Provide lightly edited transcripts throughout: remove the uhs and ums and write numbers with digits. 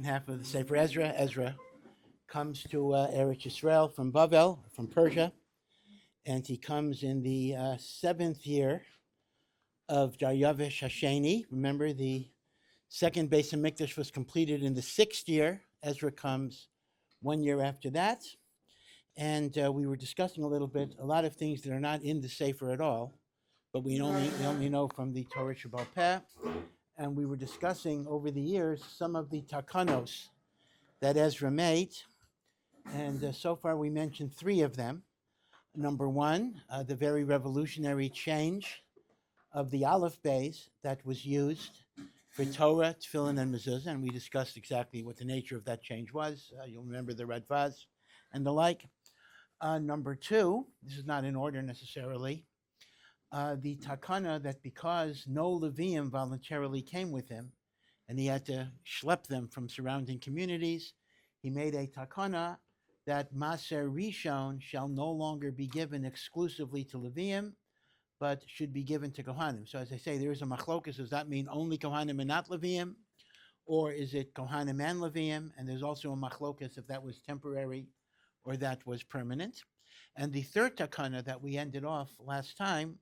Half of the Sefer Ezra. Ezra comes to Eretz Yisrael from Bavel, from Persia, and he comes in the seventh year of Daryavish Hasheni. Remember, the second Beis Hamikdash was completed in the sixth year. Ezra comes 1 year after that, and we were discussing a lot of things that are not in the Sefer at all, but we only know from the Torah Shebaal Peh. And we were discussing over the years some of the takanos that Ezra made. And so far we mentioned three of them. Number one, the very revolutionary change of the aleph beis that was used for Torah, Tefillin, and Mezuzah. And we discussed exactly what the nature of that change was. You'll remember the Radvaz and the like. Number two, this is not in order necessarily, the takana that because no Levium voluntarily came with him, and he had to schlep them from surrounding communities, he made a takana that Maser Rishon shall no longer be given exclusively to Levium, but should be given to Kohanim. So as I say, there is a machlokus. Does that mean only Kohanim and not Levium? Or is it Kohanim and Levium? And there's also a machlokus if that was temporary or that was permanent. And the third takana that we ended off last time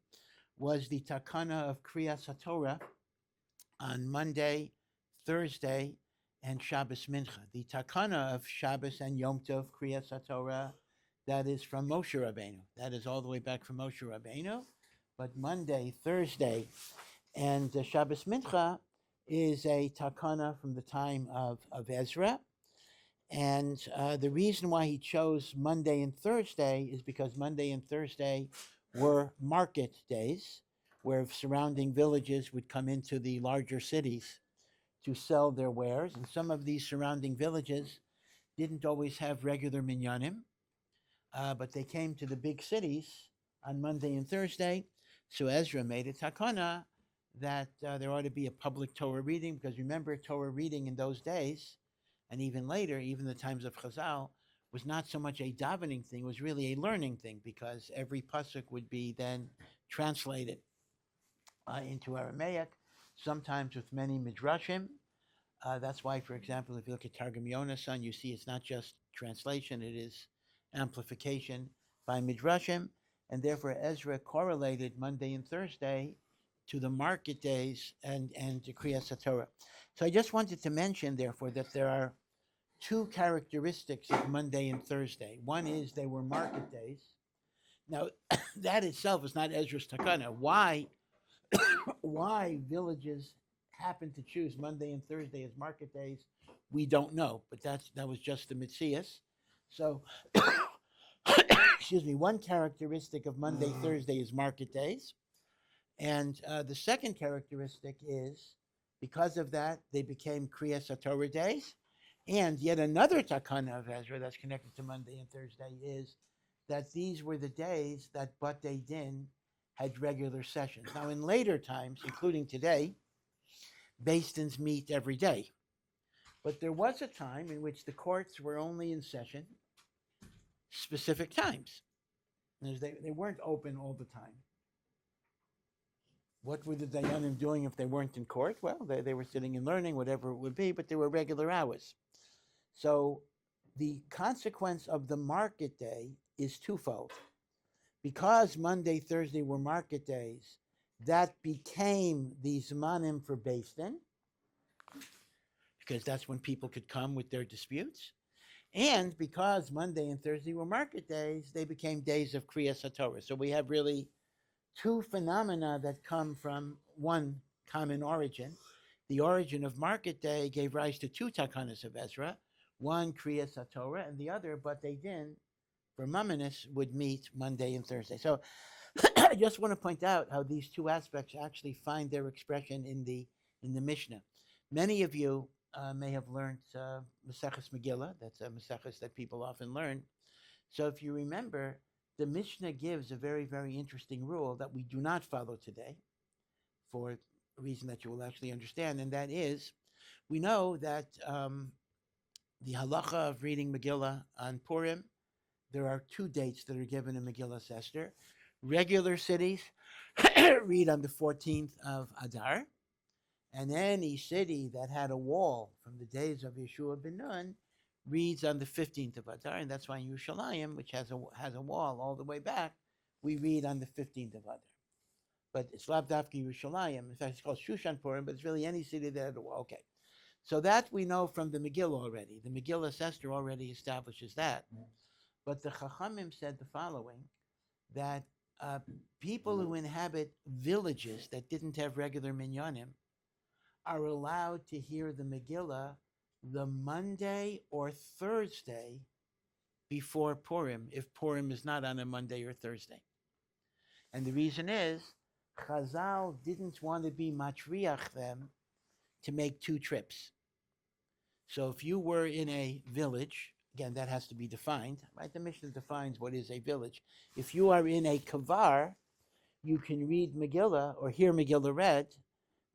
was the takana of Kriyas HaTorah on Monday, Thursday, and Shabbos Mincha. The takana of Shabbos and Yom Tov Kriyas HaTorah, that is from Moshe Rabbeinu. That is all the way back from Moshe Rabbeinu. But Monday, Thursday, and Shabbos Mincha is a takana from the time of Ezra. And the reason why he chose Monday and Thursday is because Monday and Thursday were market days where surrounding villages would come into the larger cities to sell their wares. And some of these surrounding villages didn't always have regular minyanim, but they came to the big cities on Monday and Thursday. So Ezra made a takana that there ought to be a public Torah reading, because remember, Torah reading in those days, and even later, even the times of Chazal, was not so much a davening thing, it was really a learning thing, because every pasuk would be then translated into Aramaic, sometimes with many midrashim. That's why, for example, if you look at Targum Yonasan, you see it's not just translation, it is amplification by midrashim, and therefore Ezra correlated Monday and Thursday to the market days and to Kriyas HaTorah. So I just wanted to mention, therefore, that there are two characteristics of Monday and Thursday. One is they were market days. Now, that itself is not Ezra's takana. Why villages happen to choose Monday and Thursday as market days, we don't know. But that was just the Mitzias. So, excuse me, one characteristic of Monday, Thursday is market days. And the second characteristic is, because of that, they became Kriyas HaTorah days. And yet another takana of Ezra that's connected to Monday and Thursday is that these were the days that Batei Din had regular sessions. Now, in later times, including today, Beis Dins meet every day. But there was a time in which the courts were only in session specific times. They weren't open all the time. What were the Dayanim doing if they weren't in court? Well, they were sitting and learning, whatever it would be, but there were regular hours. So the consequence of the market day is twofold. Because Monday, Thursday were market days, that became the Zmanim for Beis Din, because that's when people could come with their disputes. And because Monday and Thursday were market days, they became days of Kriyas HaTorah. So we have really two phenomena that come from one common origin. The origin of market day gave rise to two takanos of Ezra, one Kriyas HaTorah, and the other, but they didn't, for Mamonis, would meet Monday and Thursday. So I just want to point out how these two aspects actually find their expression in the Mishnah. Many of you may have learned Maseches Megillah. That's a Maseches that people often learn. So if you remember, the Mishnah gives a very, very interesting rule that we do not follow today, for a reason that you will actually understand, and that is, we know that the halacha of reading Megillah on Purim, there are two dates that are given in Megillah Esther. Regular cities read on the 14th of Adar, And any city that had a wall from the days of Yeshua ben Nun reads on the 15th of Adar, and that's why in Yerushalayim, which has a wall all the way back, we read on the 15th of Adar. But it's Lavdavki Yerushalayim. In fact, it's called Shushan Purim, but it's really any city that had a wall. Okay. So that we know from the Megillah already. The Megillah Esther already establishes that. But the Chachamim said the following, that people who inhabit villages that didn't have regular minyanim are allowed to hear the Megillah the Monday or Thursday before Purim, if Purim is not on a Monday or Thursday. And the reason is, Chazal didn't want to be matriach them to make two trips. So if you were in a village, again, that has to be defined, right? The Mishnah defines what is a village. If you are in a kavar, you can read Megillah or hear Megillah read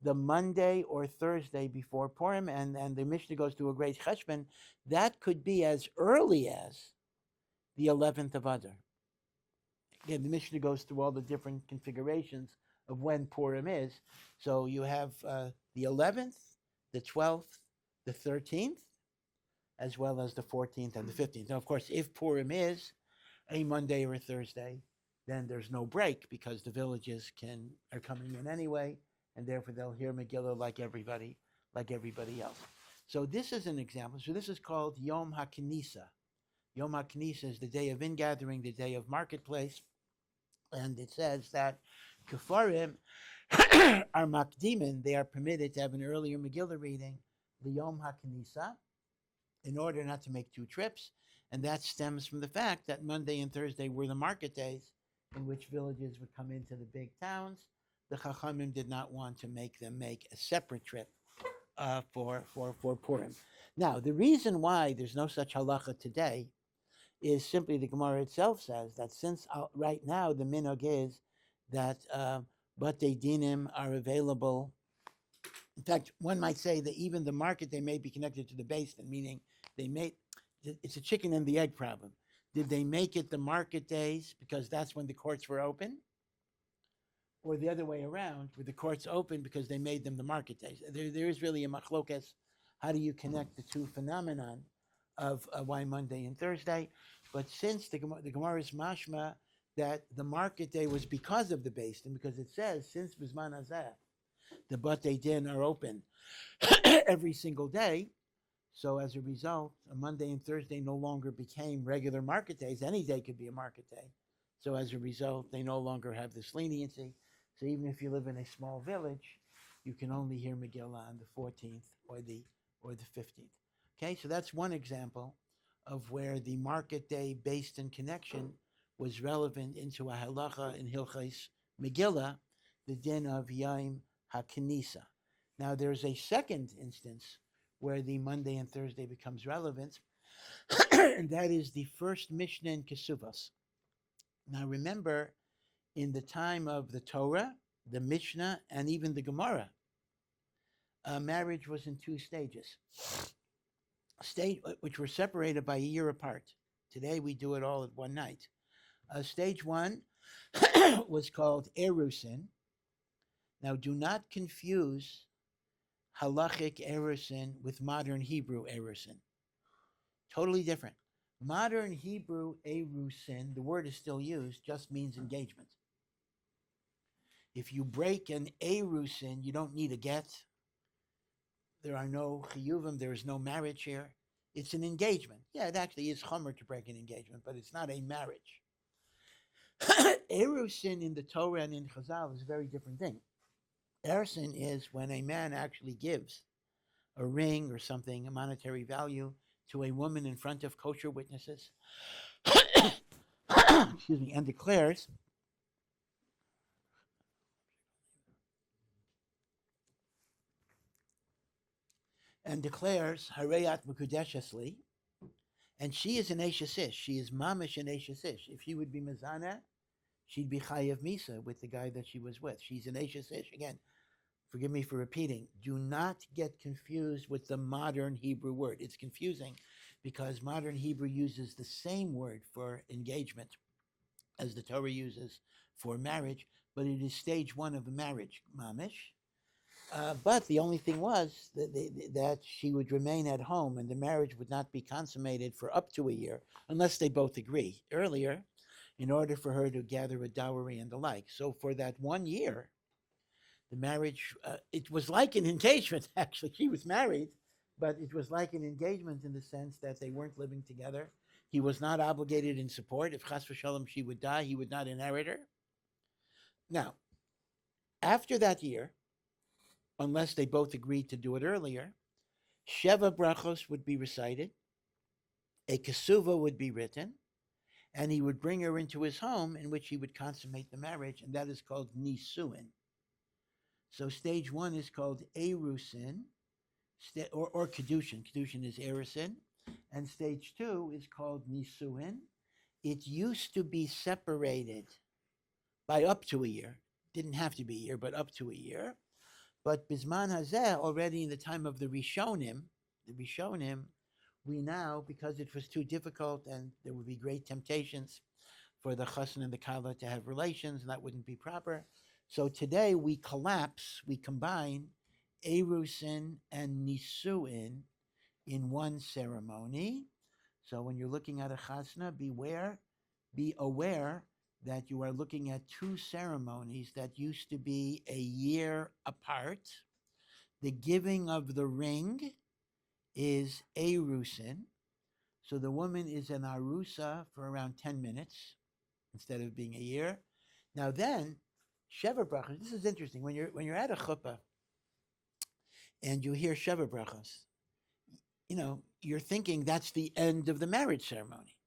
the Monday or Thursday before Purim, and the Mishnah goes through a great cheshbon. That could be as early as the 11th of Adar. Again, the Mishnah goes through all the different configurations of when Purim is. So you have the 11th, the 12th, the 13th, as well as the 14th and the 15th. Now, of course, if Purim is a Monday or a Thursday, then there's no break because the villages are coming in anyway, and therefore they'll hear Megillah like everybody else. So this is an example. So this is called Yom HaKnisa. Yom HaKnisa is the day of ingathering, the day of marketplace, and it says that Kefarim are makdimin, they are permitted to have an earlier Megillah reading, the Yom HaKnisa, in order not to make two trips, and that stems from the fact that Monday and Thursday were the market days in which villages would come into the big towns. The Chachamim did not want to make them make a separate trip for Purim. Now, the reason why there's no such halacha today is simply the Gemara itself says that since right now the minhag is that batei dinim are available. In fact, one might say that even the market day may be connected to the Beis Din, meaning it's a chicken and the egg problem. Did they make it the market days because that's when the courts were open? Or the other way around, were the courts open because they made them the market days? There is really a machlokas. How do you connect the two phenomenon of why Monday and Thursday? But since the Gemara is mashma that the market day was because of the Beis Din, because it says, since Bizman Hazeh, the batei din are open every single day, so as a result, a Monday and Thursday no longer became regular market days. Any day could be a market day. So as a result, they no longer have this leniency. So even if you live in a small village, you can only hear Megillah on the 14th or the 15th. Okay, so that's one example of where the market day Beis Din connection was relevant into a halacha in Hilchos Megillah, the din of Yom HaKnisa. Now there's a second instance where the Monday and Thursday becomes relevant, and that is the first Mishnah in Kesuvos. Now remember, in the time of the Torah, the Mishnah, and even the Gemara, marriage was in two stages, which were separated by a year apart. Today we do it all at one night. Stage one was called Erusin. Now do not confuse halachic Erusin with modern Hebrew Erusin. Totally different. Modern Hebrew Erusin, the word is still used, just means engagement. If you break an Erusin, you don't need a get. There are no chiyuvim, there is no marriage here. It's an engagement. Yeah, it actually is chomer to break an engagement, but it's not a marriage. Erusin in the Torah and in Chazal is a very different thing. Erusin is when a man actually gives a ring or something, a monetary value, to a woman in front of kosher witnesses, excuse me, and declares Harayat Mekudeshesli, and she is an Eshes Ish. She is mamish an Eshes Ish. If she would be Mazana, she'd be Chayav Misa with the guy that she was with. She's an Eshes Ish. Again, forgive me for repeating, do not get confused with the modern Hebrew word. It's confusing because modern Hebrew uses the same word for engagement as the Torah uses for marriage, but it is stage one of a marriage, mamish. But the only thing was that she would remain at home and the marriage would not be consummated for up to a year unless they both agree earlier in order for her to gather a dowry and the like. So for that 1 year, the marriage, it was like an engagement, actually. She was married, but it was like an engagement in the sense that they weren't living together. He was not obligated in support. If chas v'shalom she would die, he would not inherit her. Now, after that year, unless they both agreed to do it earlier, Sheva brachos would be recited, a kesuva would be written, and he would bring her into his home in which he would consummate the marriage, and that is called nisuin. So stage 1 is called erusin, or kedushin. Kedushin is erusin, and stage 2 is called nisuin. It used to be separated by up to a year. Didn't have to be a year, but up to a year. But Bisman Hazeh, already in the time of the Rishonim, we now, because it was too difficult and there would be great temptations for the chassan and the kala to have relations, and that wouldn't be proper. So today we combine erusin and nisuin in one ceremony. So when you're looking at a chasna, be aware that you are looking at two ceremonies that used to be a year apart. The giving of the ring is erusin. So the woman is an arusa for around 10 minutes instead of being a year. Now then, Sheva brachos, this is interesting. When you're at a chuppah and you hear Sheva brachos, you're thinking that's the end of the marriage ceremony.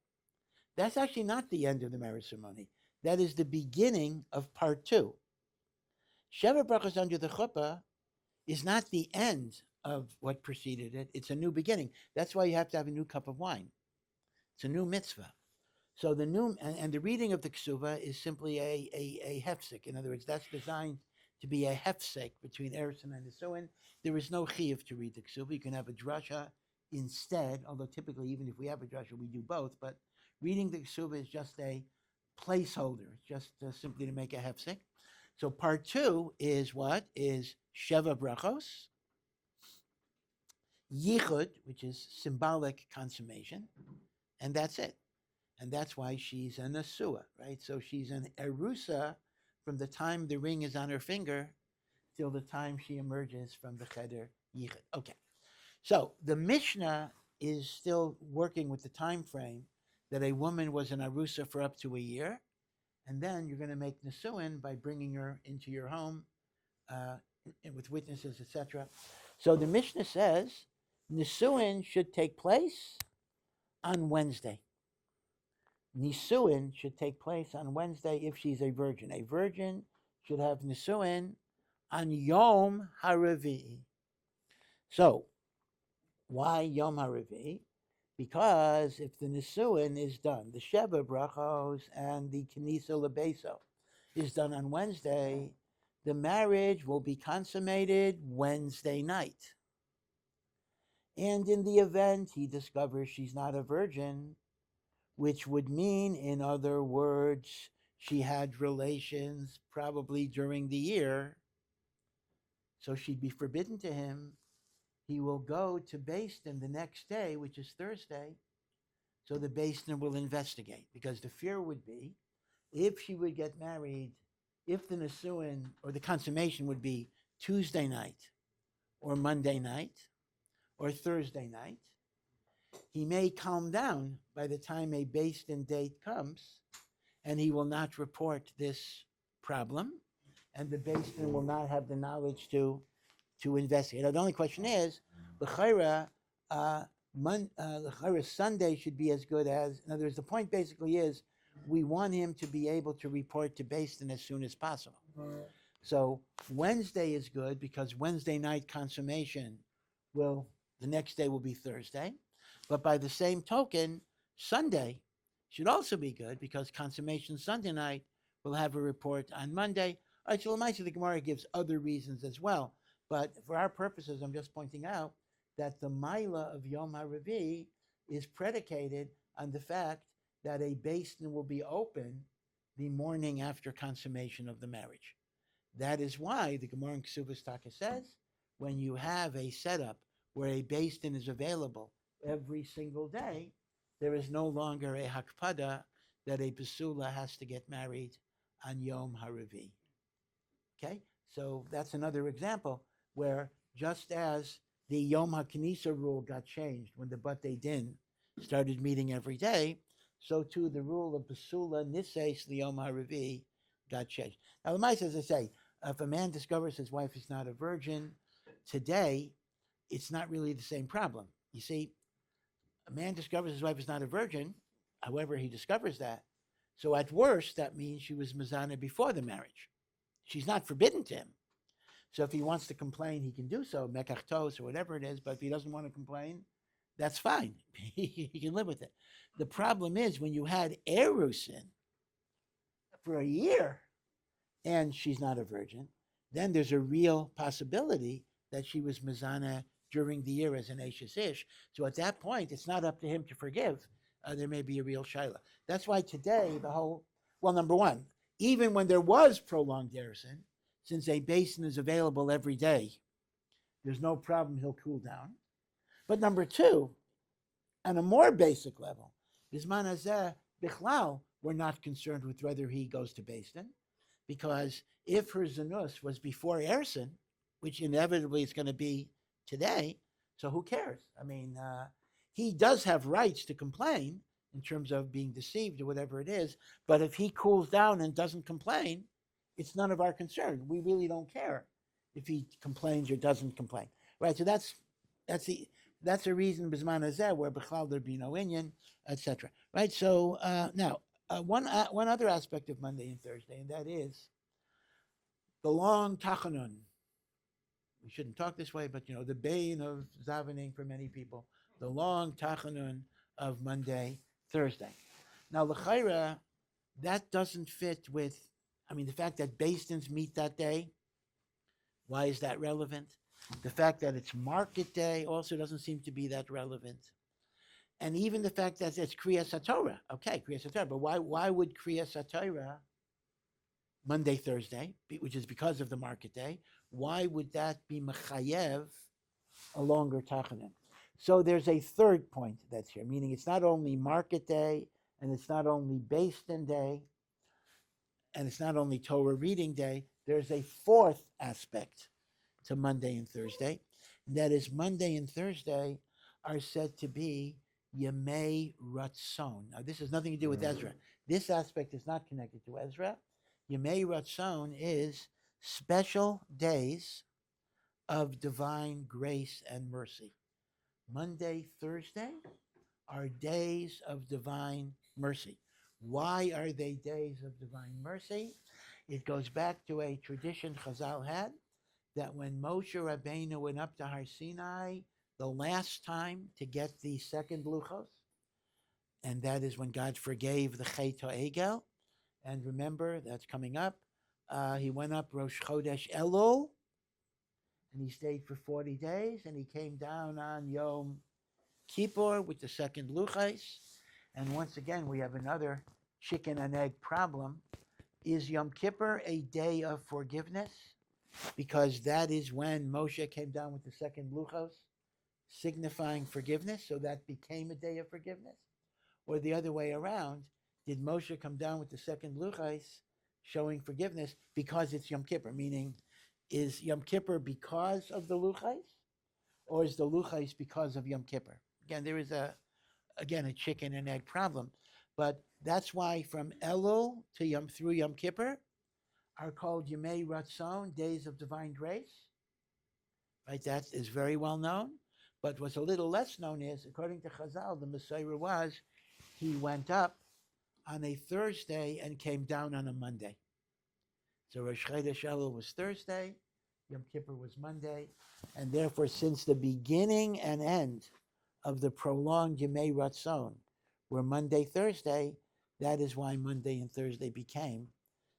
That's actually not the end of the marriage ceremony. That is the beginning of part 2. Sheva brachos under the chuppah is not the end of what preceded it. It's a new beginning. That's why you have to have a new cup of wine. It's a new mitzvah. So the new and the reading of the ksuva is simply a hefsek. In other words, that's designed to be a hefsek between erusin and nisuin. There is no chiyuv to read the ksuva. You can have a drasha instead, although typically even if we have a drasha, we do both. But reading the ksuva is just a placeholder. It's just simply to make a hefsek. So part 2 is what? Is Sheva brachos, yichud, which is symbolic consummation, and that's it. And that's why she's an asua, right? So she's an erusa from the time the ring is on her finger till the time she emerges from the cheder yichud. Okay. So the Mishnah is still working with the time frame that a woman was an arusa for up to a year, and then you're going to make nisuin by bringing her into your home with witnesses, etc. So the Mishnah says nisuin should take place on Wednesday. Nisuin should take place on Wednesday if she's a virgin. A virgin should have nisuin on Yom HaRavi. So, why Yom HaRavi? Because if the nisuin is done, the Sheva brachos and the Knisa Lebeso is done on Wednesday, the marriage will be consummated Wednesday night. And in the event he discovers she's not a virgin, which would mean, in other words, she had relations probably during the year, so she'd be forbidden to him. He will go to Beis Din the next day, which is Thursday, so the Beis Din will investigate, because the fear would be, if she would get married, if the nisuin or the consummation would be Tuesday night or Monday night or Thursday night, he may calm down by the time a Beis Din date comes, and he will not report this problem, and the Beis Din will not have the knowledge to investigate. Now, the only question is, l'chayra Sunday should be as good as, in other words, the point basically is, we want him to be able to report to Beis Din as soon as possible. So Wednesday is good because Wednesday night consummation the next day will be Thursday. But by the same token, Sunday should also be good because consummation Sunday night will have a report on Monday. All right, so the Gemara gives other reasons as well. But for our purposes, I'm just pointing out that the Maila of Yom HaRavi is predicated on the fact that a Beis Din will be open the morning after consummation of the marriage. That is why the Gemara in Ksubas Taka says, when you have a setup where a beis din is available every single day, there is no longer a hakpada that a basula has to get married on Yom HaRavi. Okay, so that's another example where just as the Yom HaKnisa rule got changed when the Batei Din started meeting every day, so too the rule of basula niseis Yom HaRavi got changed. Now, the Lamaisa, as I say, if a man discovers his wife is not a virgin today, it's not really the same problem. You see, a man discovers his wife is not a virgin, however, he discovers that. So at worst, that means she was Mazana before the marriage. She's not forbidden to him. So if he wants to complain, he can do so, mekachtos or whatever it is, but if he doesn't want to complain, that's fine. He can live with it. The problem is when you had erusin for a year and she's not a virgin, then there's a real possibility that she was Mazana during the year as an Ashes Ish. So at that point, it's not up to him to forgive. There may be a real shaila. That's why today number one, even when there was prolonged erusin, since a basin is available every day, there's no problem, he'll cool down. But number two, on a more basic level, Bisman Hazeh, Bichlal, we're not concerned with whether he goes to basin, because if her zanus was before erusin, which inevitably is going to be today, so who cares? I mean, he does have rights to complain in terms of being deceived or whatever it is, but if he cools down and doesn't complain, it's none of our concern. We really don't care if he complains or doesn't complain, right? So that's a reason Bisman Hazeh where B'chlal there'd be no inyan, etc. Right? So now one other aspect of Monday and Thursday, and that is the long takanon. We shouldn't talk this way, but the bane of davening for many people, the long takanon of Monday, Thursday. Now, l'chaira, that doesn't fit with, the fact that beis dins meet that day. Why is that relevant? The fact that it's market day also doesn't seem to be that relevant. And even the fact that it's Kriyas HaTorah. Okay, Kriyas HaTorah, but why would Kriyas HaTorah Monday, Thursday, which is because of the market day, why would that be mechayev a longer tachanan? So there's a third point that's here, meaning it's not only market day, and it's not only beis din day, and it's not only Torah reading day. There's a fourth aspect to Monday and Thursday, and that is Monday and Thursday are said to be Yemei Ratzon. Now, this has nothing to do with Ezra. This aspect is not connected to Ezra. Yemei Ratzon is special days of divine grace and mercy. Monday, Thursday are days of divine mercy. Why are they days of divine mercy? It goes back to a tradition Chazal had, that when Moshe Rabbeinu went up to Har Sinai the last time to get the second luchos, and that is when God forgave the Chet HaEgel, and remember, that's coming up, he went up Rosh Chodesh Elul, and he stayed for 40 days, and he came down on Yom Kippur with the second luchos. And once again, we have another chicken and egg problem. Is Yom Kippur a day of forgiveness? Because that is when Moshe came down with the second luchos, signifying forgiveness, so that became a day of forgiveness? Or the other way around, did Moshe come down with the second luchos showing forgiveness because it's Yom Kippur? Meaning, is Yom Kippur because of the luchos, or is the luchos because of Yom Kippur? Again, there is a chicken and egg problem, but that's why from Elul to through Yom Kippur are called Yemei Ratzon, days of divine grace. Right, that is very well known. But what's a little less known is, according to Chazal, the Messiah was he went up on a Thursday and came down on a Monday. So Rosh Chodesh Elul was Thursday, Yom Kippur was Monday, and therefore, since the beginning and end of the prolonged Yemei Ratzon were Monday, Thursday, that is why Monday and Thursday became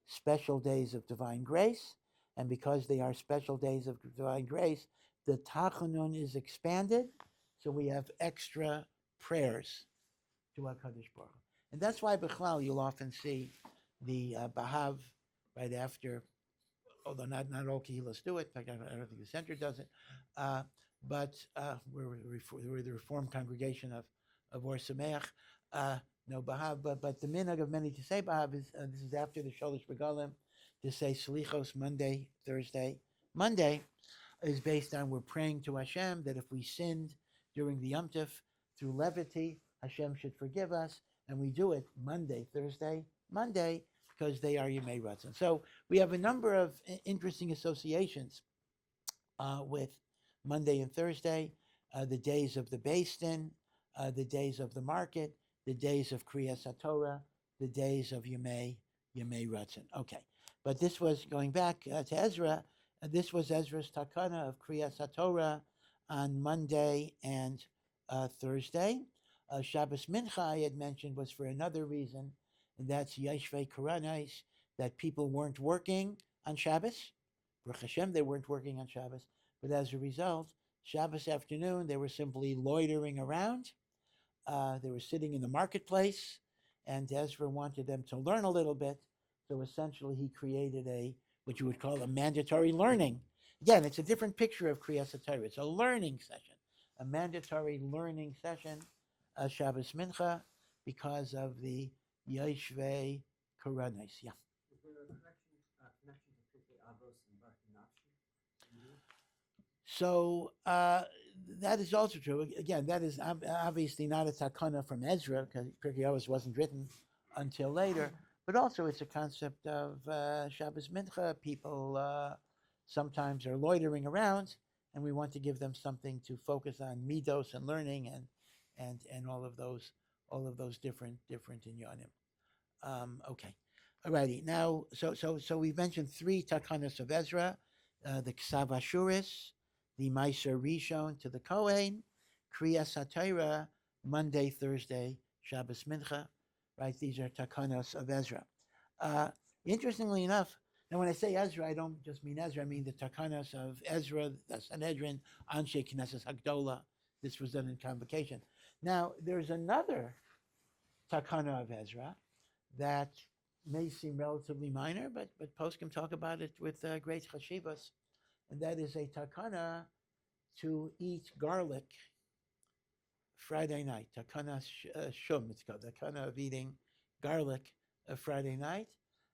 special days of divine grace, and because they are special days of divine grace, the Takanon is expanded, so we have extra prayers to HaKadosh Baruch Hu. And that's why, B'chlal, you'll often see the Bahav right after although not all kehilas do it. In fact, I don't think the center does it. But we're the Reformed congregation of Ohr Somayach. No Bahav, but the minhag of many to say Bahav is this is after the Sholosh Regalim, to say Slichos Monday, Thursday. Monday is based on we're praying to Hashem that if we sinned during the Yom Tov through levity, Hashem should forgive us, and we do it Monday, Thursday, Monday, because they are Yemei Ratzon. So we have a number of interesting associations with Monday and Thursday, the days of the Beis Din, the days of the market, the days of Kriyas HaTorah, the days of Yemei Ratzon. Okay, but this was going back to Ezra. This was Ezra's Takana of Kriyas HaTorah on Monday and Thursday. Shabbos Mincha, I had mentioned, was for another reason, and that's Yeshvei Koranais, that people weren't working on Shabbos. Baruch Hashem, they weren't working on Shabbos, but as a result, Shabbos afternoon, they were simply loitering around. They were sitting in the marketplace, and Ezra wanted them to learn a little bit. So essentially, he created what you would call a mandatory learning. Again, it's a different picture of Kriyas HaTorah. It's a learning session, a mandatory learning session, Shabbos Mincha, because of the Yeshvei Koranais. Yeah. Is there a connection to Pirkei Avos and Barkei Nafshi? So that is also true. Again, that is obviously not a takana from Ezra, because Pirkei Avos wasn't written until later. But also, it's a concept of Shabbos Mincha. People sometimes are loitering around, and we want to give them something to focus on midos and learning and all of those different inyanim. Okay, alrighty. Now, so we've mentioned 3 takanos of Ezra: the Ksav Ashuris, the Meiser Rishon to the Kohen, Kriyas HaTorah, Monday, Thursday, Shabbos Mincha. Right, these are takanos of Ezra. Interestingly enough, now when I say Ezra, I don't just mean Ezra. I mean the takanos of Ezra, the Sanhedrin, Anshe Knesset Hagdola. This was done in convocation. Now, there's another takana of Ezra that may seem relatively minor, but poskim talk about it with great chashivas, and that is a takana to eat garlic Friday night. Takana shum, it's called takana of eating garlic Friday night,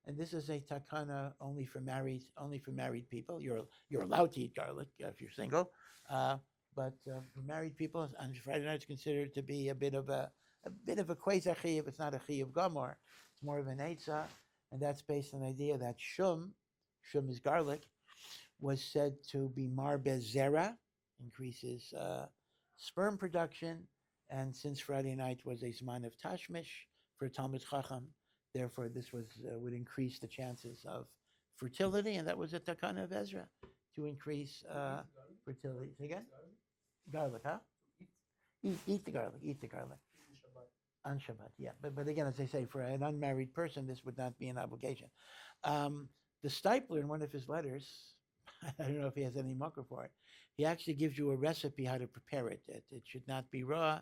and this is a takana only for married people. You're allowed to eat garlic if you're single, but for married people on Friday night, it's considered to be a bit of a quasi chiyuv. It's not a chiyuv gamor. It's more of an eitzah, and that's based on the idea that shum is garlic, was said to be marbe zera, increases sperm production. And since Friday night was a zman of tashmish for Talmud Chacham, therefore this would increase the chances of fertility, and that was a takana of Ezra to increase fertility. Say again? Garlic, huh? Eat the garlic. On Shabbat, yeah. But again, as I say, for an unmarried person, this would not be an obligation. The Stipler, in one of his letters, I don't know if he has any mucker for it, he actually gives you a recipe how to prepare it. It should not be raw.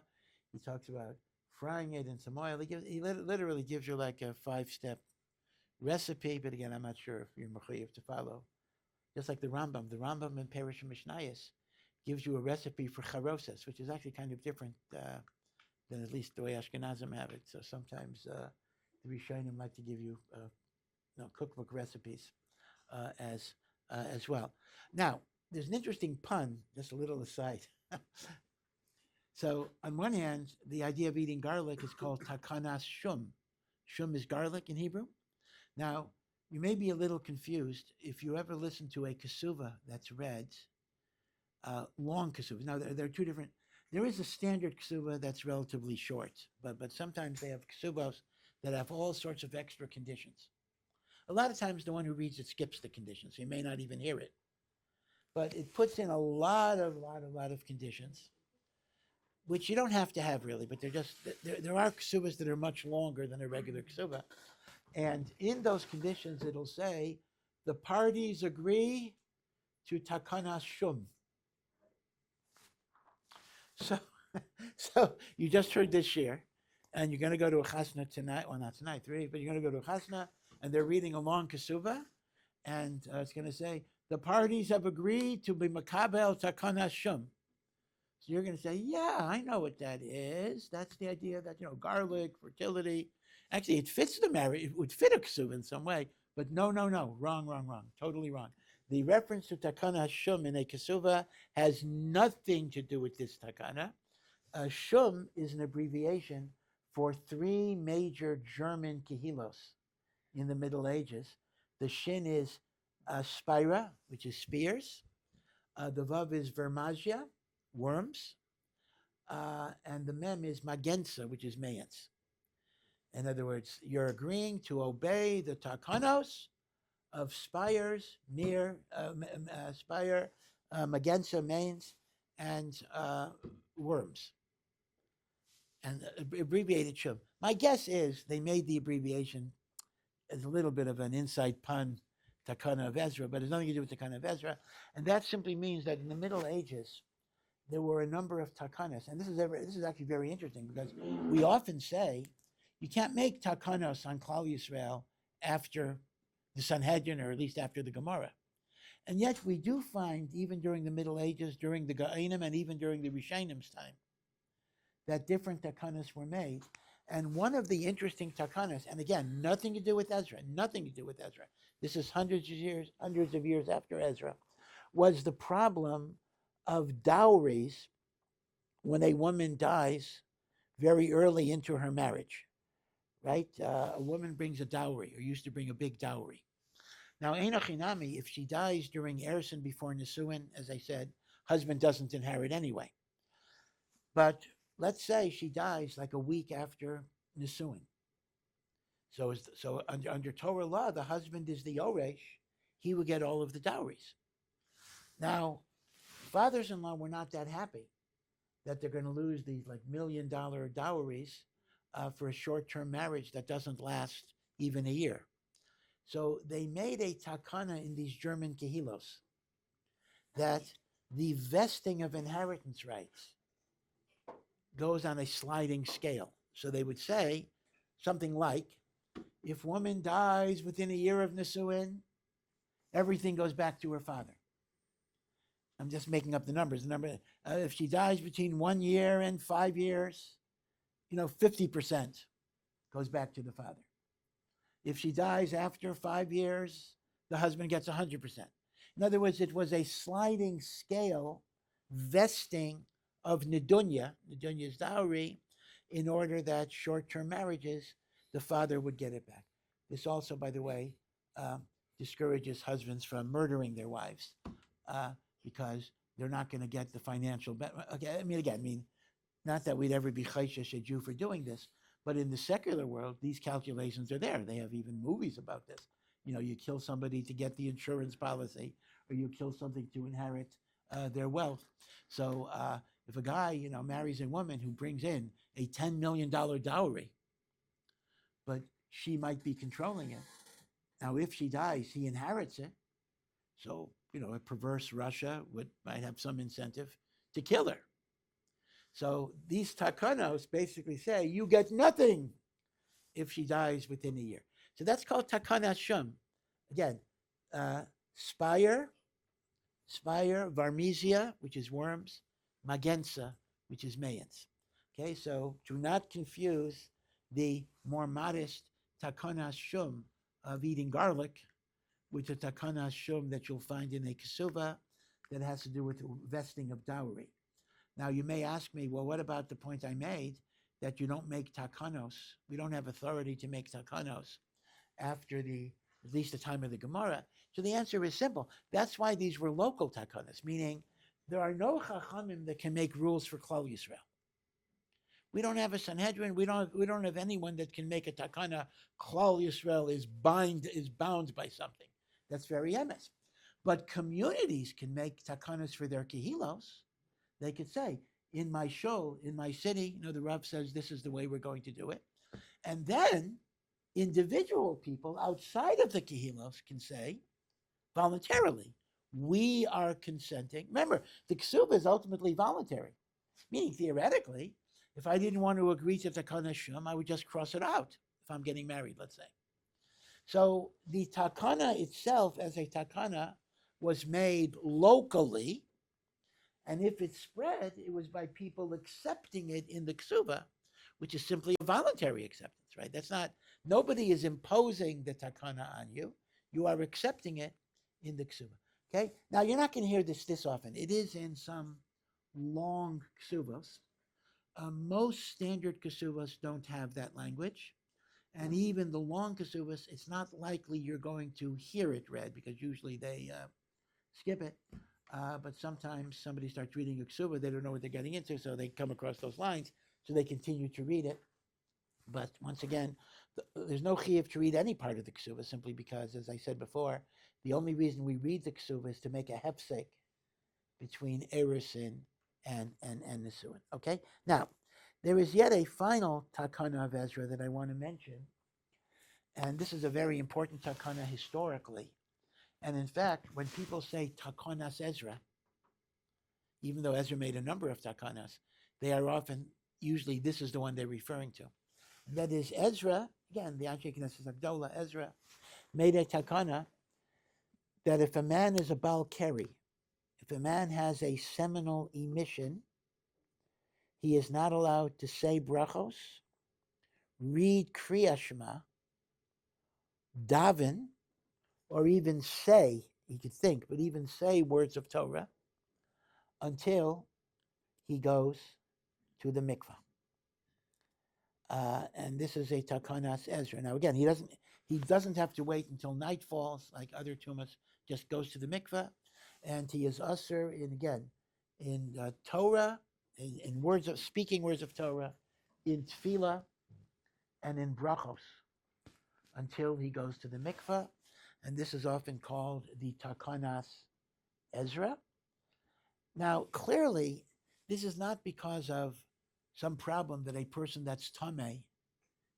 He talks about frying it in some oil. He literally gives you like a 5-step recipe, but again, I'm not sure if you're mechuyev to follow. Just like the Rambam in Perish Mishnayos gives you a recipe for charoses, which is actually kind of different than at least the way Ashkenazim have it. So sometimes the Rishonim like to give you cookbook recipes as well. Now, there's an interesting pun, just a little aside. So on one hand, the idea of eating garlic is called takanas shum. Shum is garlic in Hebrew. Now, you may be a little confused if you ever listen to a kesuva that's read, long kesuva. Now, there are 2 different. There is a standard kesuva that's relatively short, but sometimes they have kesuvos that have all sorts of extra conditions. A lot of times the one who reads it skips the conditions, so you may not even hear it. But it puts in a lot of conditions, which you don't have to have really, but there are kesuvas that are much longer than a regular kesuva. And in those conditions, it'll say, the parties agree to takanas shum. So you just heard this year, and you're going to go to a chasna tonight. Well, not tonight, 3, but you're going to go to a chasna, and they're reading a long kesuva, And it's going to say, the parties have agreed to be makabel takanas shum. So you're going to say, yeah, I know what that is. That's the idea that, garlic, fertility. Actually, it fits the marriage. It would fit a ksuv in some way. But no. Wrong. Totally wrong. The reference to takana shum in a ksuva has nothing to do with this takana. Shum is an abbreviation for three major German kehilos in the Middle Ages. The shin is spira, which is spears. The vav is vermagia, worms. And the mem is magensa, which is mayans. In other words, you're agreeing to obey the takanos of spires, spire, magensa, mayans, and worms. And abbreviated shum. My guess is they made the abbreviation as a little bit of an inside pun, Takana of Ezra, but it's nothing to do with Takana of Ezra. And that simply means that in the Middle Ages, there were a number of takanos. And this is actually very interesting because we often say you can't make takanos on Klal Yisrael after the Sanhedrin, or at least after the Gemara. And yet we do find, even during the Middle Ages, during the Ga'inim, and even during the Rishonim time, that different takanos were made. And one of the interesting takanos, and again, nothing to do with Ezra, this is hundreds of years after Ezra, was the problem of dowries when a woman dies very early into her marriage, right? A woman brings a dowry, or used to bring a big dowry. Now, Einachinami, if she dies during Ersin before Nisuin, as I said, husband doesn't inherit anyway. But let's say she dies like a week after Nisuin. So under Torah law, the husband is the Oresh. He would get all of the dowries. Now, fathers-in-law were not that happy that they're going to lose these like $1 million dowries for a short-term marriage that doesn't last even a year. So they made a takana in these German kehilos that the vesting of inheritance rights goes on a sliding scale. So they would say something like, if woman dies within a year of Nisuin, everything goes back to her father. I'm just making up the numbers. If she dies between 1 year and 5 years, 50% goes back to the father. If she dies after 5 years, the husband gets 100%. In other words, it was a sliding scale vesting of Nedunya's dowry, in order that short-term marriages, the father would get it back. This also, by the way, discourages husbands from murdering their wives because they're not going to get the financial benefit. Okay, not that we'd ever be chayshish a Jew for doing this, but in the secular world, these calculations are there. They have even movies about this. You kill somebody to get the insurance policy, or you kill something to inherit their wealth. So if a guy, marries a woman who brings in a $10 million dowry, but she might be controlling it. Now, if she dies, he inherits it. So, a perverse Russia might have some incentive to kill her. So these takanos basically say, you get nothing if she dies within a year. So that's called takana shum. Again, spire, varmesia, which is worms, magensa, which is mayans. Okay, so do not confuse the more modest takanas shum of eating garlic with the takanas shum that you'll find in a kesuva that has to do with the vesting of dowry. Now, you may ask me, well, what about the point I made that you don't make takanos? We don't have authority to make takanos after at least the time of the Gemara. So the answer is simple. That's why these were local takanos, meaning there are no chachamim that can make rules for Klal Yisrael. We don't have a Sanhedrin. We don't have anyone that can make a takana. Klal Yisrael is bound by something. That's very emes. But communities can make takanas for their kehilos. They could say, in my shul, in my city, the Rav says this is the way we're going to do it. And then individual people outside of the kehilos can say, voluntarily, we are consenting. Remember, the ksuba is ultimately voluntary, meaning theoretically, if I didn't want to agree to takana shum, I would just cross it out if I'm getting married, let's say. So the takana itself, as a takana, was made locally, and if it spread, it was by people accepting it in the ksuba, which is simply a voluntary acceptance, right? That's not, nobody is imposing the takana on you. You are accepting it in the ksuba. Okay? Now, you're not going to hear this often. It is in some long ksubas. Most standard kesuvas don't have that language. And even the long kesuvas, it's not likely you're going to hear it read because usually they skip it. But sometimes somebody starts reading a ksuba, they don't know what they're getting into, so they come across those lines, so they continue to read it. But once again, there's no chiyuv to read any part of the ksuba simply because, as I said before, the only reason we read the ksuba is to make a hefsek between erusin and nisuin. Okay? Now, there is yet a final Takana of Ezra that I want to mention, and this is a very important Takana historically. And in fact, when people say Takanas Ezra, even though Ezra made a number of Takanas, they are often, usually this is the one they're referring to. And that is Ezra, again, the Anshe Knesset Agdola, Ezra, made a Takana that if a man is a Baal Keri, if a man has a seminal emission, he is not allowed to say brachos, read Kriya Shema, daven, or even say, he could think, but even say words of Torah until he goes to the mikvah. And this is a Takanas Ezra. Now again, he doesn't have to wait until night falls like other tumas, just goes to the mikvah, and he is usher in Torah, in speaking words of Torah, in tefillah, and in brachos until he goes to the mikvah. And this is often called the Takanas Ezra. Now, clearly, this is not because of some problem that a person that's tamei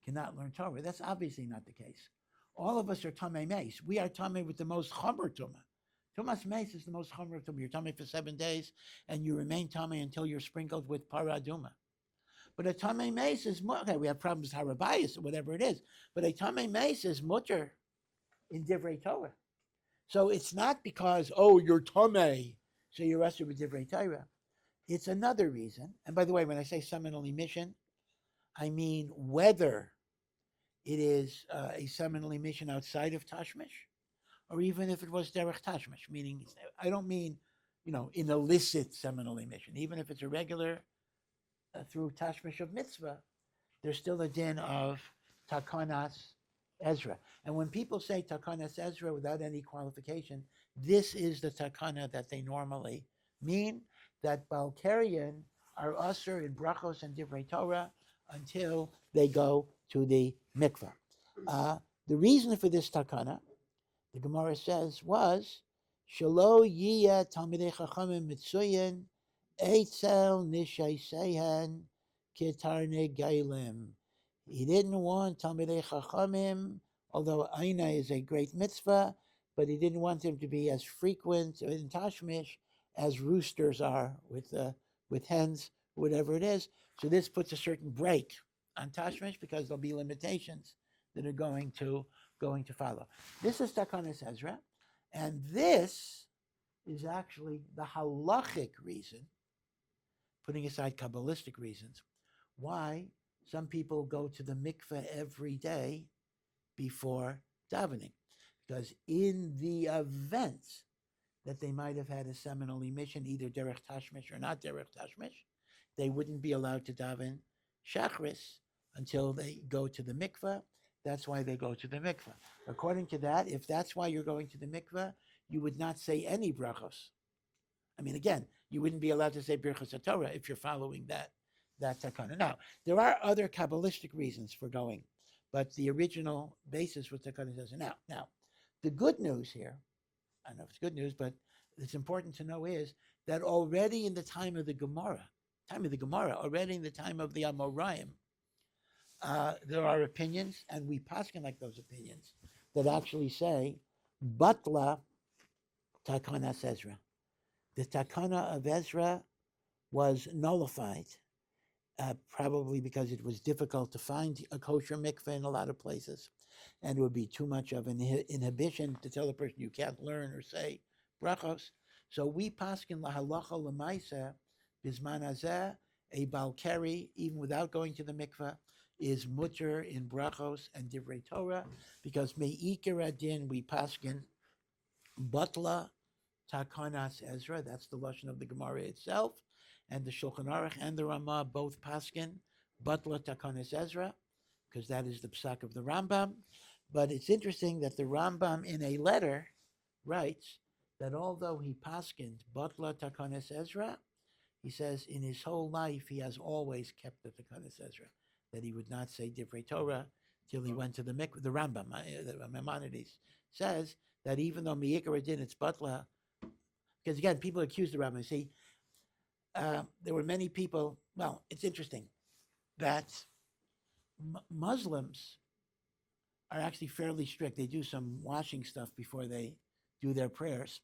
cannot learn Torah. That's obviously not the case. All of us are tamei meis. We are tamei with the most chomer tumah. Tumas meis is the most chomer tumah. You're tamei for 7 days, and you remain tamei until you're sprinkled with paraduma. But a tamei meis is okay. We have problems with harabayis or whatever it is. But a tamei meis is mutter in divrei Torah. So it's not because you're tamei, so you're usher with divrei Torah. It's another reason. And by the way, when I say seminal emission, I mean whether it is a seminal emission outside of Tashmish, or even if it was derech Tashmish, meaning I don't mean, an illicit seminal emission. Even if it's a regular through Tashmish of mitzvah, there's still a din of Takanas Ezra. And when people say Takanas Ezra without any qualification, this is the Takana that they normally mean, that Balkarian are usher in brachos and divrei Torah until they go to the mikvah. The reason for this takana, the Gemara says, was Shalo Yiyah Talmidei Chachamim Mitzuyin Eitzel Nishayseihan Ketarne Gailim. He didn't want Talmidei Chachamim, although Aina is a great mitzvah, but he didn't want them to be as frequent in Tashmish as roosters are with hens, whatever it is. So this puts a certain break on Tashmish because there'll be limitations that are going to follow. This is Takanas Ezra, and this is actually the halachic reason, putting aside Kabbalistic reasons, why some people go to the mikveh every day before davening. Because in the event that they might have had a seminal emission, either derech tashmish or not derech tashmish, they wouldn't be allowed to daven shachris until they go to the mikveh. That's why they go to the mikveh. According to that, if that's why you're going to the mikveh, you would not say any brachos. I mean, again, you wouldn't be allowed to say birchos HaTorah if you're following that takana. Now, there are other Kabbalistic reasons for going, but the original basis was takana says. Now, the good news here, I don't know if it's good news, but it's important to know is that already in the time of the Gemara, already in the time of the Amoraim, there are opinions, and we paskin like those opinions, that actually say, Batla Takanas Ezra. The Takana of Ezra was nullified, probably because it was difficult to find a kosher mikveh in a lot of places, and it would be too much of an inhibition to tell a person you can't learn or say brachos. So we paskin lahalacha lemaisa bisman hazeh, a balkari, even without going to the mikveh, is mutter in brachos and divrei Torah, because me'ikar adin we paskin butla takanas Ezra. That's the lashon of the Gemara itself, and the Shulchan Aruch and the Ramah both paskin butla takanas Ezra, because that is the psak of the Rambam. But it's interesting that the Rambam in a letter writes that although he paskind butla takanas Ezra, he says in his whole life he has always kept the takanas Ezra, that he would not say divrei Torah till he went to the mikveh. The Rambam, the Maimonides, says that even though miyikar din it's butla, because again people accuse the Rambam. See, there were many people. Well, it's interesting that Muslims are actually fairly strict. They do some washing stuff before they do their prayers.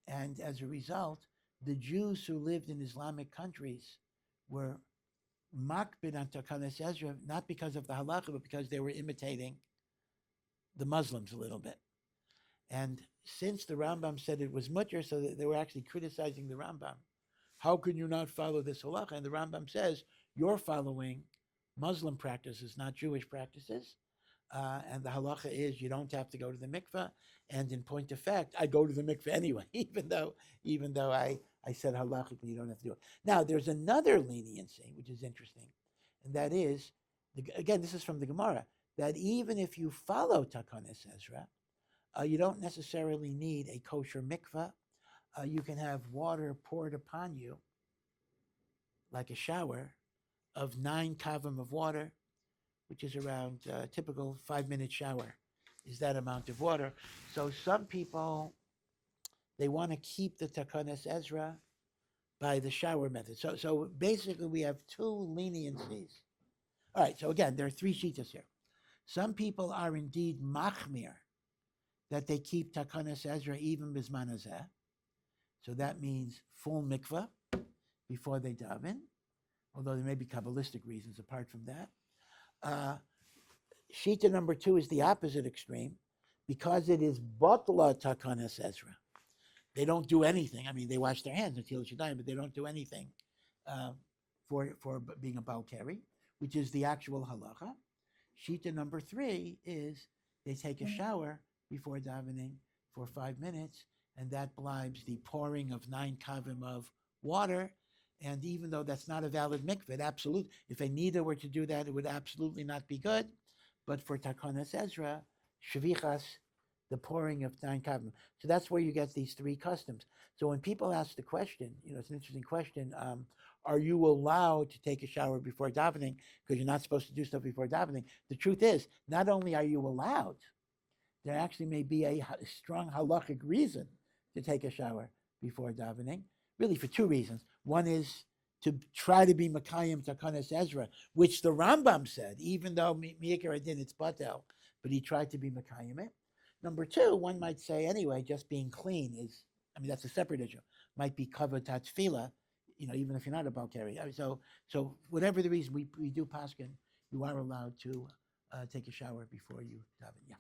And as a result, the Jews who lived in Islamic countries were makbid on takanas Ezra, not because of the halacha, but because they were imitating the Muslims a little bit. And since the Rambam said it was mutter, so that they were actually criticizing the Rambam. How can you not follow this halacha? And the Rambam says, you're following Muslim practices, not Jewish practices. And the halacha is you don't have to go to the mikveh. And in point of fact, I go to the mikveh anyway, even though I said halachically you don't have to do it. Now, there's another leniency, which is interesting. And that is, again, this is from the Gemara, that even if you follow takanos Ezra, you don't necessarily need a kosher mikveh. You can have water poured upon you, like a shower, of 9 kavim of water, which is around a typical 5-minute shower, is that amount of water. So some people, they want to keep the takanos Ezra by the shower method. So basically we have 2 leniencies. All right, so again, there are 3 shitas here. Some people are indeed machmir, that they keep takanos Ezra even bisman hazeh. So that means full mikveh before they daven, although there may be Kabbalistic reasons apart from that. Shita number 2 is the opposite extreme, because it is batla takanos Ezra. They don't do anything. I mean, they wash their hands until Shaddai, but they don't do anything for being a balkari, which is the actual halacha. Shita number 3 is they take a shower before davening for 5 minutes, and that blibes the pouring of 9 kavim of water. And even though that's not a valid mikveh, if a nida were to do that, it would absolutely not be good. But for takanos Ezra, shvichas, the pouring of 9 kavim. So that's where you get these 3 customs. So when people ask the question, it's an interesting question, are you allowed to take a shower before davening because you're not supposed to do stuff before davening? The truth is, not only are you allowed, there actually may be a strong halachic reason to take a shower before davening, really for 2 reasons. One is to try to be Makayim Takanos Ezra, which the Rambam said, even though Miyikar Adin it's Batel, but he tried to be Makayim it. Number 2, one might say anyway, just being clean is, that's a separate issue, might be covered tefillah, even if you're not a Balkari. So whatever the reason, we do paskin, you are allowed to take a shower before you daven. Yeah.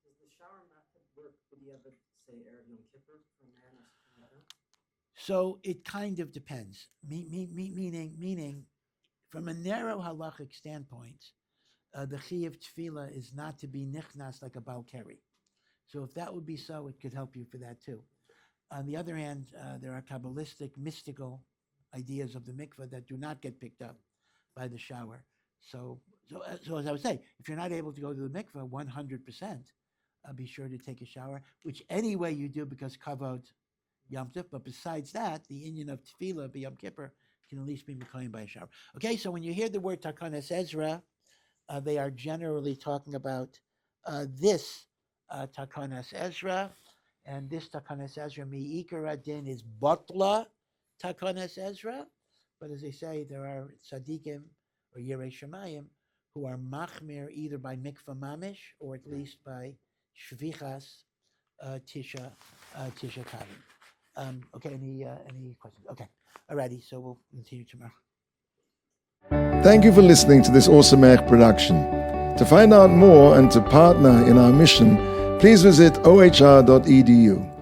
Does the shower method work? Would you ever say Erev Yom Kippur for a man or something like that? So it kind of depends. Meaning, from a narrow halachic standpoint, the chi of tefillah is not to be nichnas like a balkari. So if that would be so, it could help you for that too. On the other hand, there are Kabbalistic, mystical ideas of the mikveh that do not get picked up by the shower. So as I was saying, if you're not able to go to the mikveh 100%, be sure to take a shower, which anyway you do because kavod Yom Tov. But besides that, the Indian of tefillah, Yom Kippur, can at least be mekayim by a shower. Okay, so when you hear the word takanos Ezra, they are generally talking about this takanos Ezra, and this takanos Ezra mi'ikar adin is batla takanos Ezra. But as they say, there are tzaddikim or yirei shemayim who are machmir either by mikvah mamish or at least by shvichas tisha kavim. Okay, any questions? Okay, alrighty. So we'll continue tomorrow. Thank you for listening to this Ohr Somayach production. To find out more and to partner in our mission, please visit ohr.edu.